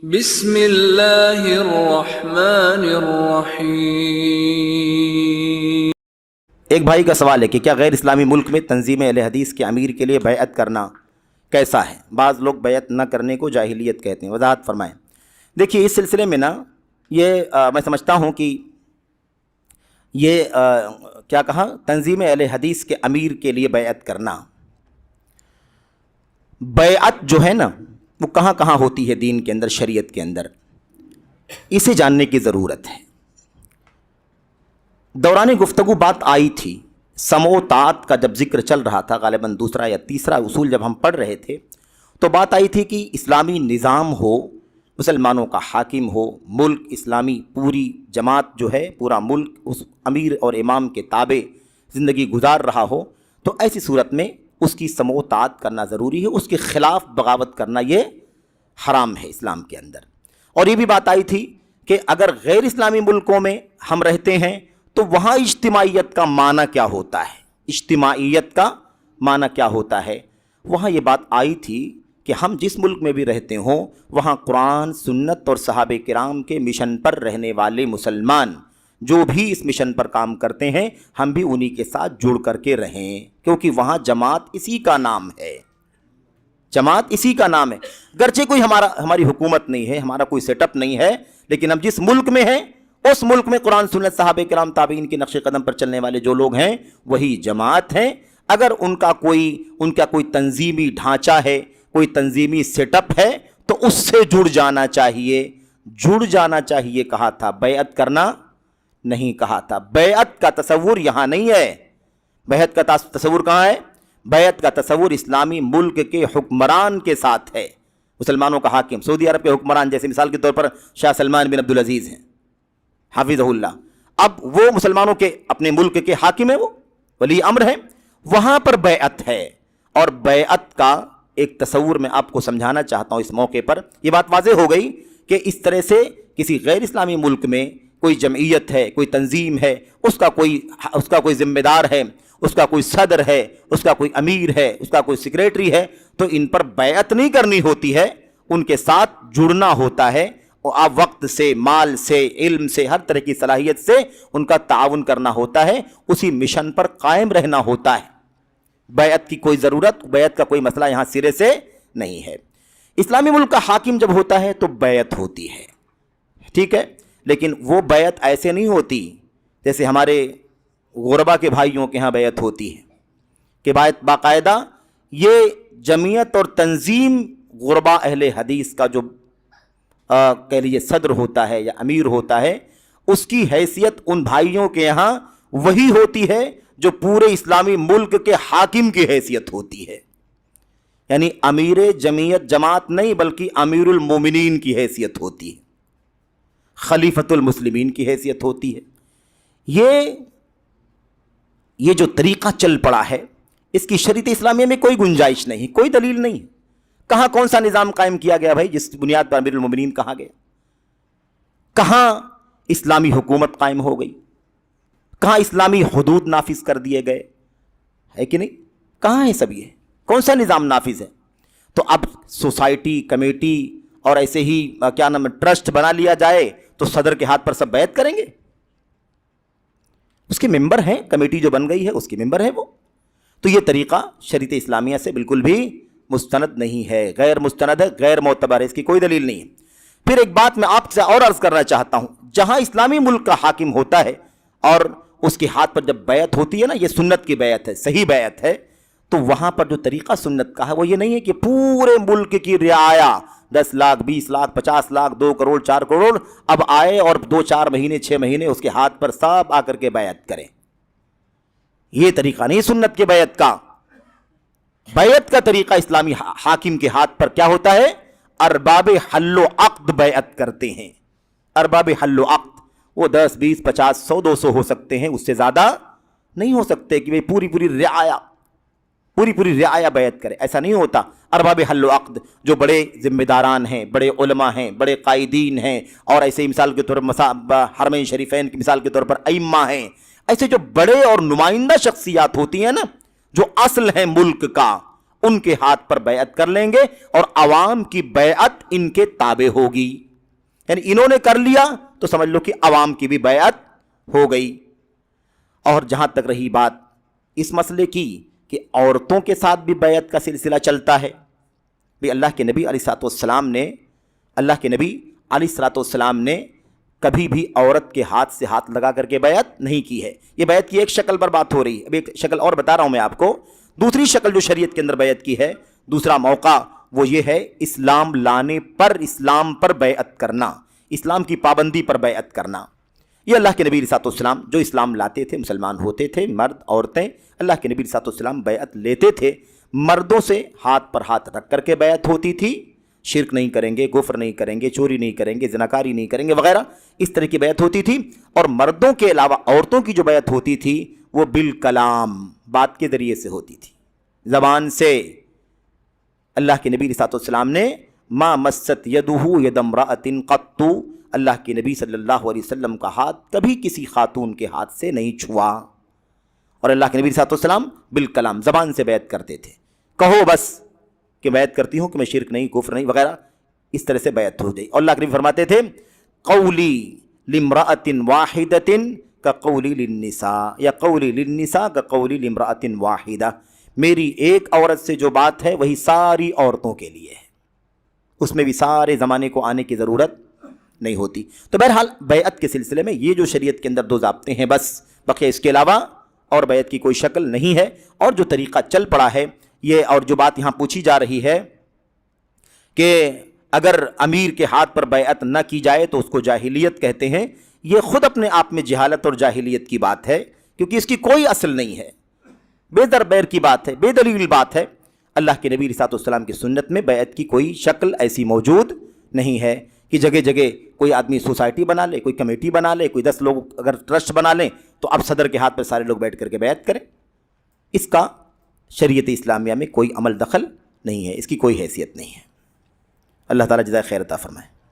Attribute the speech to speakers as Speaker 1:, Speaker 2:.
Speaker 1: بسم اللہ الرحمن الرحیم۔
Speaker 2: ایک بھائی کا سوال ہے کہ کیا غیر اسلامی ملک میں تنظیم اہل حدیث کے امیر کے لیے بیعت کرنا کیسا ہے؟ بعض لوگ بیعت نہ کرنے کو جاہلیت کہتے ہیں، وضاحت فرمائیں۔ دیکھیے اس سلسلے میں نا یہ میں سمجھتا ہوں کہ یہ کیا کہا، تنظیم اہل حدیث کے امیر کے لیے بیعت کرنا، بیعت جو ہے نا وہ کہاں کہاں ہوتی ہے دین کے اندر، شریعت کے اندر، اسے جاننے کی ضرورت ہے۔ دوران گفتگو بات آئی تھی، سمع و طاعت کا جب ذکر چل رہا تھا، غالباً دوسرا یا تیسرا اصول جب ہم پڑھ رہے تھے تو بات آئی تھی کہ اسلامی نظام ہو، مسلمانوں کا حاکم ہو، ملک اسلامی، پوری جماعت جو ہے، پورا ملک اس امیر اور امام کے تابع زندگی گزار رہا ہو، تو ایسی صورت میں اس کی سمع و طاعت کرنا ضروری ہے، اس کے خلاف بغاوت کرنا یہ حرام ہے اسلام کے اندر۔ اور یہ بھی بات آئی تھی کہ اگر غیر اسلامی ملکوں میں ہم رہتے ہیں تو وہاں اجتماعیت کا معنی کیا ہوتا ہے، اجتماعیت کا معنی کیا ہوتا ہے۔ وہاں یہ بات آئی تھی کہ ہم جس ملک میں بھی رہتے ہوں وہاں قرآن، سنت اور صحابہ کرام کے مشن پر رہنے والے مسلمان جو بھی اس مشن پر کام کرتے ہیں ہم بھی انہی کے ساتھ جڑ کر کے رہیں، کیونکہ وہاں جماعت اسی کا نام ہے، جماعت اسی کا نام ہے۔ گرچہ کوئی ہماری حکومت نہیں ہے، ہمارا کوئی سیٹ اپ نہیں ہے، لیکن ہم جس ملک میں ہیں اس ملک میں قرآن، سنت، صحابہ کرام، تابعین کے نقش قدم پر چلنے والے جو لوگ ہیں وہی جماعت ہیں۔ اگر ان کا کوئی تنظیمی ڈھانچہ ہے، کوئی تنظیمی سیٹ اپ ہے تو اس سے جڑ جانا چاہیے کہا تھا، بیعت کرنا نہیں کہا تھا۔ بیعت کا تصور یہاں نہیں ہے، بیعت کا تصور کہاں ہے؟ بیعت کا تصور اسلامی ملک کے حکمران کے ساتھ ہے، مسلمانوں کا حاکم، سعودی عرب کے حکمران، جیسے مثال کے طور پر شاہ سلمان بن عبدالعزیز ہیں حافظہ اللہ، اب وہ مسلمانوں کے اپنے ملک کے حاکم ہیں، وہ ولی امر ہیں، وہاں پر بیعت ہے۔ اور بیعت کا ایک تصور میں آپ کو سمجھانا چاہتا ہوں اس موقع پر، یہ بات واضح ہو گئی کہ اس طرح سے کسی غیر اسلامی ملک میں کوئی جمعیت ہے، کوئی تنظیم ہے، اس کا کوئی ذمہ دار ہے، اس کا کوئی صدر ہے، اس کا کوئی امیر ہے، اس کا کوئی سیکریٹری ہے، تو ان پر بیعت نہیں کرنی ہوتی ہے، ان کے ساتھ جڑنا ہوتا ہے، اور آپ وقت سے، مال سے، علم سے، ہر طرح کی صلاحیت سے ان کا تعاون کرنا ہوتا ہے، اسی مشن پر قائم رہنا ہوتا ہے۔ بیعت کی کوئی ضرورت، بیعت کا کوئی مسئلہ یہاں سرے سے نہیں ہے۔ اسلامی ملک کا حاکم جب ہوتا ہے تو بیعت ہوتی ہے، ٹھیک ہے، لیکن وہ بیعت ایسے نہیں ہوتی جیسے ہمارے غربا کے بھائیوں کے ہاں بیعت ہوتی ہے، کہ بیعت باقاعدہ یہ جمعیت اور تنظیم غربا اہل حدیث کا جو کہہ لیجیے صدر ہوتا ہے یا امیر ہوتا ہے، اس کی حیثیت ان بھائیوں کے یہاں وہی ہوتی ہے جو پورے اسلامی ملک کے حاکم کی حیثیت ہوتی ہے، یعنی امیر جمعیت جماعت نہیں بلکہ امیر المومنین کی حیثیت ہوتی ہے، خلیفۃ المسلمین کی حیثیت ہوتی ہے۔ یہ جو طریقہ چل پڑا ہے اس کی شریعت اسلامیہ میں کوئی گنجائش نہیں، کوئی دلیل نہیں۔ کہاں کون سا نظام قائم کیا گیا بھائی جس بنیاد پر امیر المومنین کہا گیا؟ کہاں اسلامی حکومت قائم ہو گئی؟ کہاں اسلامی حدود نافذ کر دیے گئے؟ ہے کہ نہیں؟ کہاں ہے سب؟ یہ کون سا نظام نافذ ہے؟ تو اب سوسائٹی، کمیٹی اور ایسے ہی کیا نام ٹرسٹ بنا لیا جائے تو صدر کے ہاتھ پر سب بیعت کریں گے؟ اس کے ممبر ہیں، کمیٹی جو بن گئی ہے اس کے ممبر ہیں وہ۔ تو یہ طریقہ شریعت اسلامیہ سے بالکل بھی مستند نہیں ہے، غیر مستند ہے، غیر معتبر ہے، اس کی کوئی دلیل نہیں ہے۔ پھر ایک بات میں آپ سے اور عرض کرنا چاہتا ہوں، جہاں اسلامی ملک کا حاکم ہوتا ہے اور اس کے ہاتھ پر جب بیعت ہوتی ہے نا، یہ سنت کی بیعت ہے، صحیح بیعت ہے، تو وہاں پر جو طریقہ سنت کا ہے وہ یہ نہیں ہے کہ پورے ملک کی رعایا 10 لاکھ 20 لاکھ 50 لاکھ 2 کروڑ 4 کروڑ اب آئے اور 2-4 مہینے 6 مہینے اس کے ہاتھ پر سب آ کر کے بیعت کریں۔ یہ طریقہ نہیں سنت کے بیعت کا۔ بیعت کا طریقہ اسلامی حاکم کے ہاتھ پر کیا ہوتا ہے؟ ارباب حل و عقد بیعت کرتے ہیں۔ ارباب حل و عقد وہ 10 20 50 100 200 ہو سکتے ہیں، اس سے زیادہ نہیں ہو سکتے کہ وہ پوری رعایا بیعت کرے، ایسا نہیں ہوتا۔ ارباب حل و عقد جو بڑے ذمہ داران ہیں، بڑے علماء ہیں، بڑے قائدین ہیں، اور ایسے ہی مثال کے طور پر حرمین شریفین کی مثال کے طور پر ائمہ ہیں، ایسے جو بڑے اور نمائندہ شخصیات ہوتی ہیں نا، جو اصل ہیں ملک کا، ان کے ہاتھ پر بیعت کر لیں گے اور عوام کی بیعت ان کے تابع ہوگی. یعنی انہوں نے کر لیا تو سمجھ لو کہ عوام کی بھی بیعت ہو گئی. اور جہاں تک رہی بات اس مسئلے کی کہ عورتوں کے ساتھ بھی بیعت کا سلسلہ چلتا ہے، بھی اللہ کے نبی علیہ الصلوۃ والسلام نے کبھی بھی عورت کے ہاتھ سے ہاتھ لگا کر کے بیعت نہیں کی ہے. یہ بیعت کی ایک شکل پر بات ہو رہی ہے. اب ایک شکل اور بتا رہا ہوں میں آپ کو. دوسری شکل جو شریعت کے اندر بیعت کی ہے، دوسرا موقع، وہ یہ ہے اسلام لانے پر، اسلام پر بیعت کرنا، اسلام کی پابندی پر بیعت کرنا. یہ اللہ کے نبی علیہ السلام جو اسلام لاتے تھے، مسلمان ہوتے تھے، مرد عورتیں اللہ کے نبی علیہ السلام بیعت لیتے تھے. مردوں سے ہاتھ پر ہاتھ رکھ کر کے بیعت ہوتی تھی، شرک نہیں کریں گے، کفر نہیں کریں گے، چوری نہیں کریں گے، زناکاری نہیں کریں گے وغیرہ، اس طرح کی بیعت ہوتی تھی. اور مردوں کے علاوہ عورتوں کی جو بیعت ہوتی تھی وہ بالکلام، بات کے ذریعے سے ہوتی تھی، زبان سے. اللہ کے نبی علیہ السلام نے ما مست یدہ ید امرأۃ قط، اللہ کے نبی صلی اللہ علیہ وسلم کا ہاتھ کبھی کسی خاتون کے ہاتھ سے نہیں چھوا. اور اللہ کے نبی صلی اللہ علیہ وسلم بالکلام، زبان سے بیعت کرتے تھے. کہو بس کہ بیعت کرتی ہوں کہ میں شرک نہیں، کفر نہیں وغیرہ، اس طرح سے بیعت ہو گئی. اور اللہ کے نبی فرماتے تھے قولی لامرأۃ واحدۃ کقولی للنساء، یا قولی للنساء کقولی لامرأۃ واحدہ، میری ایک عورت سے جو بات ہے وہی ساری عورتوں کے لیے ہے، اس میں بھی سارے زمانے کو آنے کی ضرورت نہیں ہوتی. تو بہرحال بیعت کے سلسلے میں یہ جو شریعت کے اندر دو ضابطے ہیں بس، بقیہ اس کے علاوہ اور بیعت کی کوئی شکل نہیں ہے. اور جو طریقہ چل پڑا ہے یہ، اور جو بات یہاں پوچھی جا رہی ہے کہ اگر امیر کے ہاتھ پر بیعت نہ کی جائے تو اس کو جاہلیت کہتے ہیں، یہ خود اپنے آپ میں جہالت اور جاہلیت کی بات ہے، کیونکہ اس کی کوئی اصل نہیں ہے، بے در بیر کی بات ہے، بے دلیل بات ہے. اللہ کے نبی علیہ السلام کی سنت میں بیعت کی کوئی شکل ایسی موجود نہیں ہے کہ جگہ جگہ کوئی آدمی سوسائٹی بنا لے، کوئی کمیٹی بنا لے، کوئی 10 لوگ اگر ٹرسٹ بنا لیں تو اب صدر کے ہاتھ پہ سارے لوگ بیٹھ کر کے بیعت کریں. اس کا شریعت اسلامیہ میں کوئی عمل دخل نہیں ہے، اس کی کوئی حیثیت نہیں ہے. اللہ تعالیٰ جزائے خیر عطا فرمائے.